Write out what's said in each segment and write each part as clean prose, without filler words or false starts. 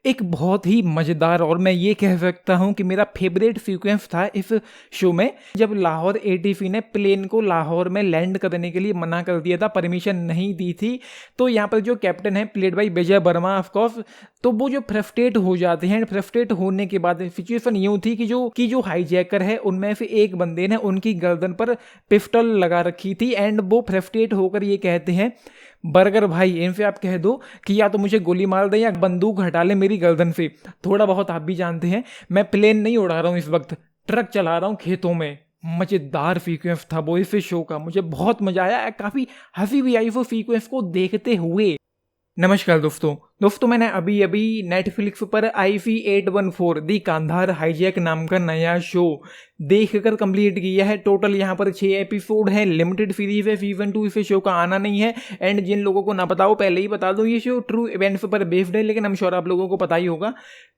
एक बहुत ही मज़ेदार और मैं ये कह सकता हूँ कि मेरा फेवरेट सीक्वेंस था इस शो में, जब लाहौर एटीसी ने प्लेन को लाहौर में लैंड करने के लिए मना कर दिया था, परमिशन नहीं दी थी। तो यहाँ पर जो कैप्टन है played by Vijay Verma of course, तो वो जो फ्रस्ट्रेट हो जाते हैं, फ्रस्ट्रेट होने के बाद सिचुएशन यूँ थी कि जो हाईजैकर है उनमें से एक बंदे ने उनकी गर्दन पर पिस्टल लगा रखी थी एंड वो फ्रस्ट्रेट होकर ये कहते हैं, बर्गर भाई इनसे आप कह दो कि या तो मुझे गोली मार दे या बंदूक हटा ले मेरी गर्दन से। थोड़ा बहुत आप भी जानते हैं मैं प्लेन नहीं उड़ा रहा हूँ, इस वक्त ट्रक चला रहा हूँ खेतों में। मज़ेदार सीक्वेंस था वो इस शो का, मुझे बहुत मजा आया, काफ़ी हंसी भी आई वो सीक्वेंस को देखते हुए। नमस्कार दोस्तों मैंने अभी अभी नेटफ्लिक्स पर IC814 दी कांधार हाईजैक नाम का नया शो देखकर कंप्लीट किया है। टोटल यहाँ पर 6 एपिसोड है, लिमिटेड सीरीज है, सीजन 2 इस शो का आना नहीं है। एंड जिन लोगों को ना पता हो पहले ही बता दो, ये शो ट्रू इवेंट्स पर बेस्ड है, लेकिन I'm श्योर आप लोगों को पता ही होगा।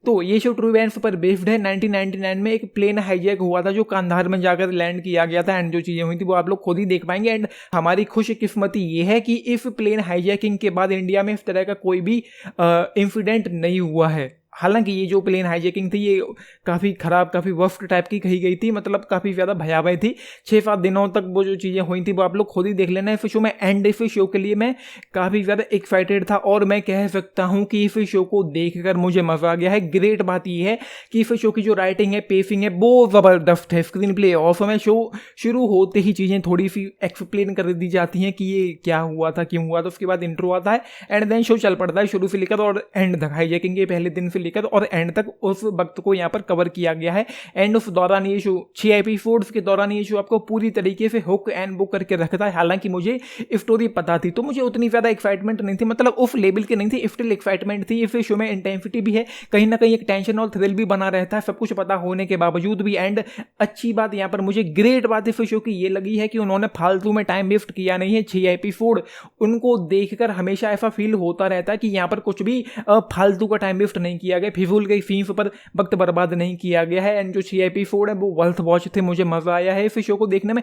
तो ये शो ट्रू इवेंट्स पर बेस्ड है। 1999 में एक प्लेन हाईजैक हुआ था जो कांधार में जाकर लैंड किया गया था एंड जो चीज़ें हुई थी वो आप लोग खुद ही देख पाएंगे। एंड हमारी खुशकिस्मती ये है कि इस प्लेन हाईजैकिंग के बाद इंडिया में इस तरह का कोई भी इंसिडेंट नहीं हुआ है। हालांकि ये जो प्लेन हाईजैकिंग थी ये काफ़ी ख़राब, काफ़ी वर्स्ट टाइप की कही गई थी, मतलब काफ़ी ज़्यादा भयावह थी। 6-7 दिनों तक वो जो चीज़ें हुई थी वो आप लोग खुद ही देख लेना इस शो में। एंड इस शो के लिए मैं काफ़ी ज़्यादा एक्साइटेड था और मैं कह सकता हूँ कि इस शो को देखकर मुझे मज़ा आ गया है। ग्रेट बात ये है कि इस शो की जो राइटिंग है, पेसिंग है, वो ज़बरदस्त है। स्क्रीन प्ले ऑफ में शो शुरू होते ही चीज़ें थोड़ी सी एक्सप्लेन कर दी जाती हैं कि ये क्या हुआ था, क्यों हुआ था। उसके बाद इंट्रो आता है एंड देन शो चल पड़ता है शुरू से लेकर और एंड तक। हाईजैकिंग के पहले दिन से लेकर और एंड तक उस वक्त को यहाँ पर कवर किया गया है। एंड उस दौरान ये शो 6 एपिसोड्स के दौरान ये शो आपको पूरी तरीके से हुक एंड बुक करके रखता है। हालांकि मुझे स्टोरी पता थी तो मुझे उतनी ज़्यादा एक्साइटमेंट नहीं थी, मतलब उस लेवल की नहीं थी, स्टिल एक्साइटमेंट थी। इस शो में इंटेंसिटी भी है, कहीं ना कहीं एक टेंशन और थ्रिल भी बना रहता है, सब कुछ पता होने के बावजूद भी। एंड अच्छी बात यहाँ पर मुझे ग्रेट बात इस शो की ये लगी है कि उन्होंने फालतू में टाइम वेस्ट किया नहीं है। 6 एपिसोड उनको देखकर हमेशा ऐसा फील होता रहता है कि यहाँ पर कुछ भी फालतू का टाइम वेस्ट नहीं किया गया, फिजूल के सीन्स पर वक्त बर्बाद नहीं किया गया है। एंड जो 6 एपिसोड है वो वर्थ वॉच थे, मुझे मजा आया है इस शो को देखने में।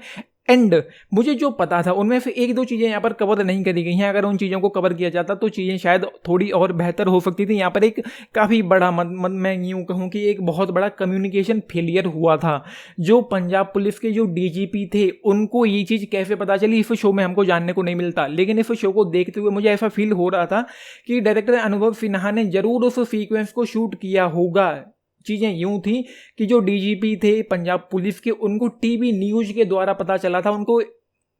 एंड मुझे जो पता था उनमें से 1-2 चीज़ें यहाँ पर कवर नहीं करी गई हैं। अगर उन चीज़ों को कवर किया जाता तो चीज़ें शायद थोड़ी और बेहतर हो सकती थी। यहाँ पर एक काफ़ी बड़ा मैं यूँ कहूँ कि एक बहुत बड़ा कम्युनिकेशन फेलियर हुआ था। जो पंजाब पुलिस के जो DGP थे उनको ये चीज़ कैसे पता चली इस शो में हमको जानने को नहीं मिलता, लेकिन इस शो को देखते हुए मुझे ऐसा फील हो रहा था कि डायरेक्टर अनुभव सिन्हा ने जरूर उस सीक्वेंस को शूट किया होगा। चीज़ें यूँ थी कि जो DGP थे पंजाब पुलिस के, उनको टीवी न्यूज़ के द्वारा पता चला था, उनको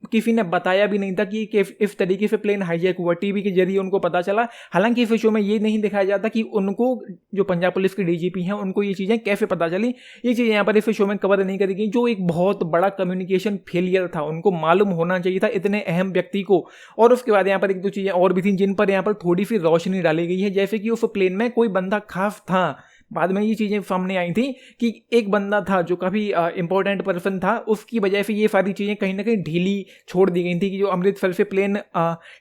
किसी ने बताया भी नहीं था कि इस तरीके से प्लेन हाईजैक हुआ, टीवी के जरिए उनको पता चला। हालांकि इस शो में ये नहीं दिखाया जाता कि उनको जो पंजाब पुलिस के DGP हैं उनको ये चीज़ें कैसे पता चली। ये चीज़ें यहाँ पर इस शो में कवर नहीं करी गई, जो एक बहुत बड़ा कम्युनिकेशन फेलियर था। उनको मालूम होना चाहिए था इतने अहम व्यक्ति को। और उसके बाद यहाँ पर 1-2 चीज़ें और भी थी जिन पर यहाँ पर थोड़ी सी रोशनी डाली गई है, जैसे कि उस प्लेन में कोई बंदा खास था। बाद में ये चीज़ें सामने आई थी कि एक बंदा था जो काफ़ी इंपॉर्टेंट पर्सन था, उसकी वजह से ये सारी चीज़ें कहीं ना कहीं ढीली छोड़ दी गई थी कि जो अमृतसर से प्लेन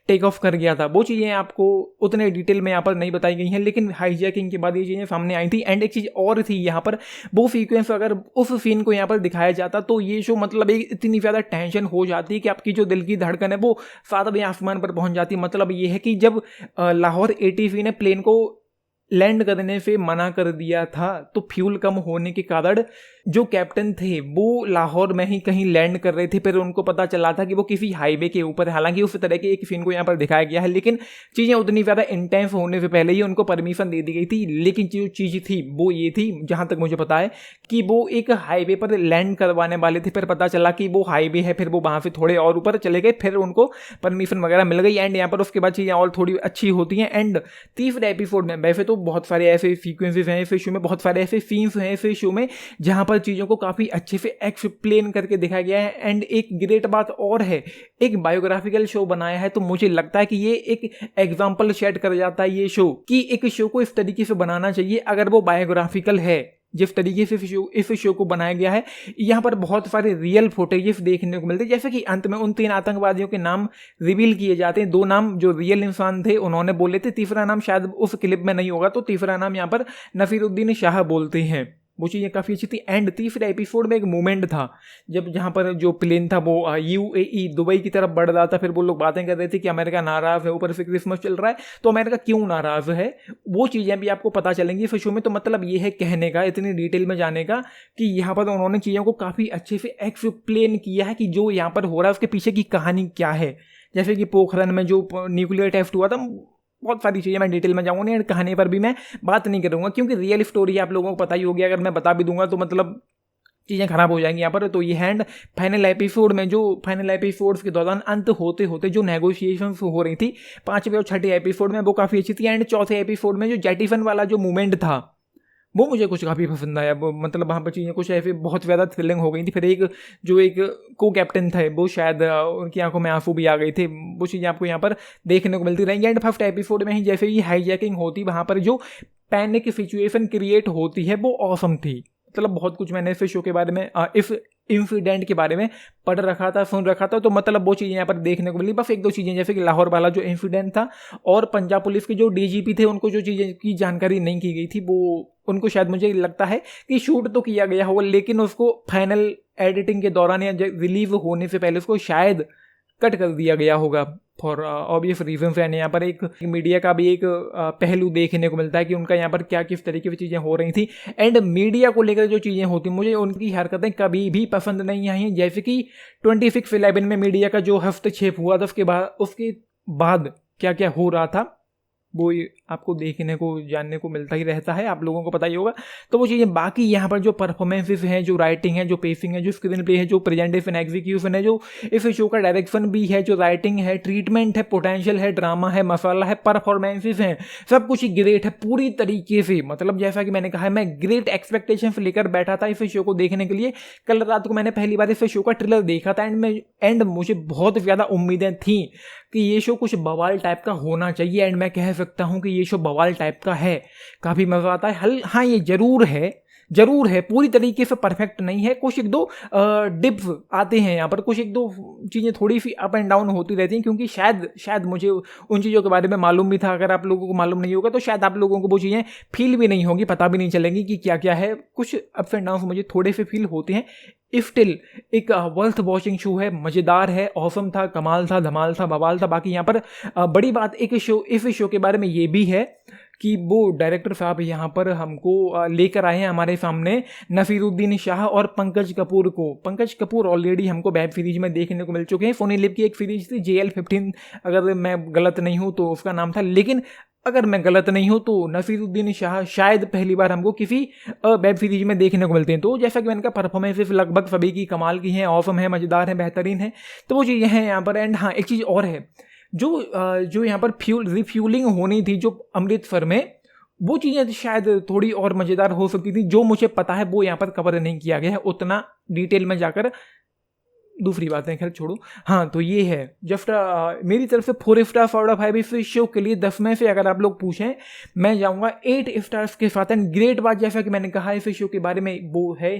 टेक ऑफ कर गया था। वो चीज़ें आपको उतने डिटेल में यहाँ पर नहीं बताई गई हैं, लेकिन हाईजैकिंग के बाद ये चीज़ें सामने आई थी। एंड एक चीज़ और थी यहाँ पर, वो सीक्वेंस अगर उस सीन को यहाँ पर दिखाया जाता तो ये शो मतलब एक इतनी ज़्यादा टेंशन हो जाती कि आपकी जो दिल की धड़कन है वो 7वें आसमान पर पहुँच जाती। मतलब ये है कि जब लाहौर ATC ने प्लेन को लैंड करने से मना कर दिया था तो फ्यूल कम होने के कारण जो कैप्टन थे वो लाहौर में ही कहीं लैंड कर रहे थे। फिर उनको पता चला था कि वो किसी हाईवे के ऊपर है। हालांकि उस तरह के एक सीन को यहाँ पर दिखाया गया है, लेकिन चीज़ें उतनी ज़्यादा इंटेंस होने से पहले ही उनको परमिशन दे दी गई थी। लेकिन जो चीज़ थी वो ये थी, जहाँ तक मुझे पता है, कि वो एक हाईवे पर लैंड करवाने वाले थे। फिर पता चला कि वो हाईवे है, फिर वो वहाँ से थोड़े और ऊपर चले गए, फिर उनको परमिशन वगैरह मिल गई। एंड यहाँ पर उसके बाद चीज़ें और थोड़ी अच्छी होती हैं। एंड 30वें एपिसोड में वैसे तो बहुत सारे ऐसे सीक्वेंसेस हैं इस शो में, बहुत सारे ऐसे सीन्स हैं इस शो में जहाँ पर चीज़ों को काफ़ी अच्छे से एक्सप्लेन करके दिखाया गया है। एंड एक ग्रेट बात और है, एक बायोग्राफिकल शो बनाया है, तो मुझे लगता है कि ये एक एग्जाम्पल सेट कर जाता है ये शो कि एक शो को इस तरीके से बनाना चाहिए अगर वो बायोग्राफिकल है। जिस तरीके से इस शो को बनाया गया है, यहाँ पर बहुत सारे रियल फुटेजेस देखने को मिलते हैं। जैसे कि अंत में उन 3 आतंकवादियों के नाम रिवील किए जाते हैं। 2 नाम जो रियल इंसान थे उन्होंने बोले थे, तीसरा नाम शायद उस क्लिप में नहीं होगा, तो तीसरा नाम यहाँ पर नसीरुद्दीन शाह बोलते हैं। वो चीज़ें काफ़ी अच्छी थी। एंड तीसरे एपिसोड में एक मोमेंट था जब जहाँ पर जो प्लेन था वो UAE दुबई की तरफ बढ़ रहा था, फिर वो लोग बातें कर रहे थे कि अमेरिका नाराज़ है, ऊपर से क्रिसमस चल रहा है, तो अमेरिका क्यों नाराज़ है, वो चीज़ें भी आपको पता चलेंगी इस शो में। तो मतलब ये है कहने का, इतनी डिटेल में जाने का कि यहाँ पर उन्होंने चीज़ों को काफ़ी अच्छे से एक्सप्लेन किया है कि जो यहाँ पर हो रहा है उसके पीछे की कहानी क्या है। जैसे कि पोखरण में जो न्यूक्लियर टेस्ट हुआ था, बहुत सारी चीज़ें मैं डिटेल में जाऊँगा नहीं, कहानी पर भी मैं बात नहीं करूँगा क्योंकि रियल स्टोरी आप लोगों को पता ही होगी। अगर मैं बता भी दूंगा तो मतलब चीज़ें खराब हो जाएंगी यहाँ पर। तो ये हैंड फाइनल एपिसोड में, जो फाइनल एपिसोड्स के दौरान अंत होते होते जो नेगोशिएशंस हो रही थी 5वें और 6ठे एपिसोड में, वो काफ़ी अच्छी थी। एंड चौथे एपिसोड में जो जेटिफन वाला जो मूवमेंट था वो मुझे कुछ काफ़ी पसंद आया। मतलब वहाँ पर चीज़ें कुछ ऐसे बहुत ज़्यादा थ्रिलिंग हो गई थी। फिर एक को कैप्टन थे, वो शायद उनकी आंखों में आंसू भी आ गए थे। वो चीज़ें आपको यहाँ पर देखने को मिलती रहेंगी। एंड फर्स्ट एपिसोड में ही जैसे ही हाईजैकिंग होती, वहाँ पर जो पैनिक सिचुएशन क्रिएट होती है वो ऑसम थी। मतलब बहुत कुछ मैंने इस शो के बारे में, इस इंसिडेंट के बारे में पढ़ रखा था, सुन रखा था, तो मतलब वो चीज़ें यहाँ पर देखने को मिली। बस एक दो चीज़ें जैसे कि लाहौर वाला जो इंसिडेंट था और पंजाब पुलिस के जो DGP थे उनको जो चीज़ें की जानकारी नहीं की गई थी, वो उनको शायद मुझे लगता है कि शूट तो किया गया होगा लेकिन उसको फाइनल एडिटिंग के दौरान या रिलीव होने से पहले उसको शायद कट कर दिया गया होगा फॉर ऑब्वियस रीजन। एंड यहाँ पर एक मीडिया का भी एक पहलू देखने को मिलता है कि उनका यहाँ पर क्या किस तरीके की चीज़ें हो रही थी। एंड मीडिया को लेकर जो चीज़ें होती, मुझे उनकी हरकतें कभी भी पसंद नहीं आई। जैसे कि 26/11 में मीडिया का जो हस्तक्षेप हुआ था, उसके बाद क्या क्या हो रहा था वो आपको देखने को जानने को मिलता ही रहता है, आप लोगों को पता ही होगा। तो वो चीज़ें बाकी यहाँ पर जो परफॉर्मेंसेस हैं, जो राइटिंग है, जो पेसिंग है, जो स्क्रीन प्ले है, जो प्रेजेंटेशन एग्जीक्यूशन है, जो इस शो का डायरेक्शन भी है, जो राइटिंग है, ट्रीटमेंट है, पोटेंशियल है, ड्रामा है, मसाला है, परफॉर्मेंसेस हैं, सब कुछ ग्रेट है पूरी तरीके से। मतलब जैसा कि मैंने कहा है, मैं ग्रेट एक्सपेक्टेशन लेकर बैठा था इस शो को देखने के लिए। कल रात को मैंने पहली बार इस शो का ट्रेलर देखा था एंड मुझे बहुत ज़्यादा उम्मीदें थी कि ये शो कुछ बवाल टाइप का होना चाहिए। एंड मैं कह सकता हूँ कि ये शो बवाल टाइप का है, काफ़ी मज़ा आता है। हाँ, ये ज़रूर है, पूरी तरीके से परफेक्ट नहीं है। कुछ एक दो डिप्स आते हैं यहाँ पर, कुछ एक दो चीज़ें थोड़ी सी अप एंड डाउन होती रहती हैं क्योंकि शायद मुझे उन चीज़ों के बारे में मालूम भी था। अगर आप लोगों को मालूम नहीं होगा तो शायद आप लोगों को वो चीज़ें फील भी नहीं होंगी, पता भी नहीं चलेंगी कि क्या क्या है। कुछ अप्स एंड डाउन मुझे थोड़े से फील होते हैं। स्टिल एक वर्थ वॉचिंग शो है, मज़ेदार है, ऑसम था, कमाल था, धमाल था, बवाल था। बाकी यहाँ पर बड़ी बात इस शो के बारे में ये भी है कि वो डायरेक्टर साहब यहाँ पर हमको लेकर आए हैं हमारे सामने नसीरुद्दीन शाह और पंकज कपूर को। पंकज कपूर ऑलरेडी हमको वेब सीरीज में देखने को मिल चुके हैं। सोनी लिव की एक सीरीज थी JL15, अगर मैं गलत नहीं हूँ तो उसका नाम था, लेकिन अगर मैं गलत नहीं हूँ तो नसीरुद्दीन शाह शायद पहली बार हमको किसी वेब सीरीज में देखने को मिलते हैं। तो जैसा कि मैंने कहा, परफॉर्मेंसेस लगभग सभी की कमाल की हैं, ऑसम है, मज़ेदार है, बेहतरीन है। तो वो चीज़ें हैं यहाँ पर। एंड हाँ, एक चीज़ और है, जो यहाँ पर रिफ्यूलिंग होनी थी जो अमृतसर में, वो चीज़ें शायद थोड़ी और मज़ेदार हो सकती थी। जो मुझे पता है वो यहाँ पर कवर नहीं किया गया है उतना डिटेल में जाकर। दूसरी बात है, खैर छोड़ो। हाँ, तो ये है जस्ट मेरी तरफ से 4 स्टार आउट ऑफ 5 इस शो के लिए। 10 में से अगर आप लोग पूछें, मैं जाऊँगा 8 स्टार्स के साथ। एंड ग्रेट बात जैसा कि मैंने कहा इस शो के बारे में वो है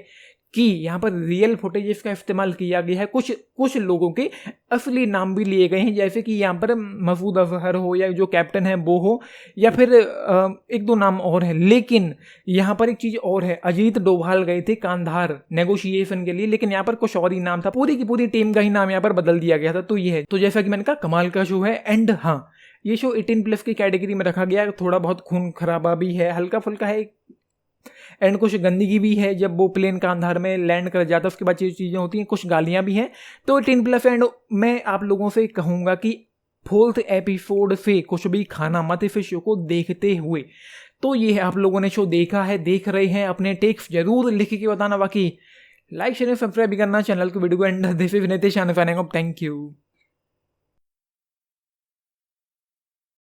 कि यहाँ पर रियल फुटेजेस का इस्तेमाल किया गया है। कुछ लोगों के असली नाम भी लिए गए हैं, जैसे कि यहाँ पर मसूद अजहर हो या जो कैप्टन है वो हो, या फिर एक दो नाम और है। लेकिन यहाँ पर एक चीज़ और है, अजीत डोभाल गए थे कांधार नेगोशिएशन के लिए, लेकिन यहाँ पर कुछ और ही नाम था। पूरी की पूरी टीम का ही नाम यहाँ पर बदल दिया गया था। तो ये है, तो जैसा कि मैंने कहा, कमाल का शो है। एंड हाँ, ये शो 18+ की कैटेगरी में रखा गया है। थोड़ा बहुत खून खराबा भी है, हल्का फुल्का है, एंड कुछ गंदगी भी है। जब वो प्लेन कांधार में लैंड कर जाता है उसके बाद चीज़ें होती हैं, कुछ गालियाँ भी हैं। तो 18+। एंड मैं आप लोगों से कहूँगा कि 4th एपिसोड से कुछ भी खाना मत इस शो को देखते हुए। तो ये है, आप लोगों ने शो देखा है, देख रहे हैं, अपने टेक्स जरूर लिख के बताना। बाकी लाइक शेयर सब्सक्राइब भी करना चैनल को, वीडियो को। And this is Nitesh, thank you.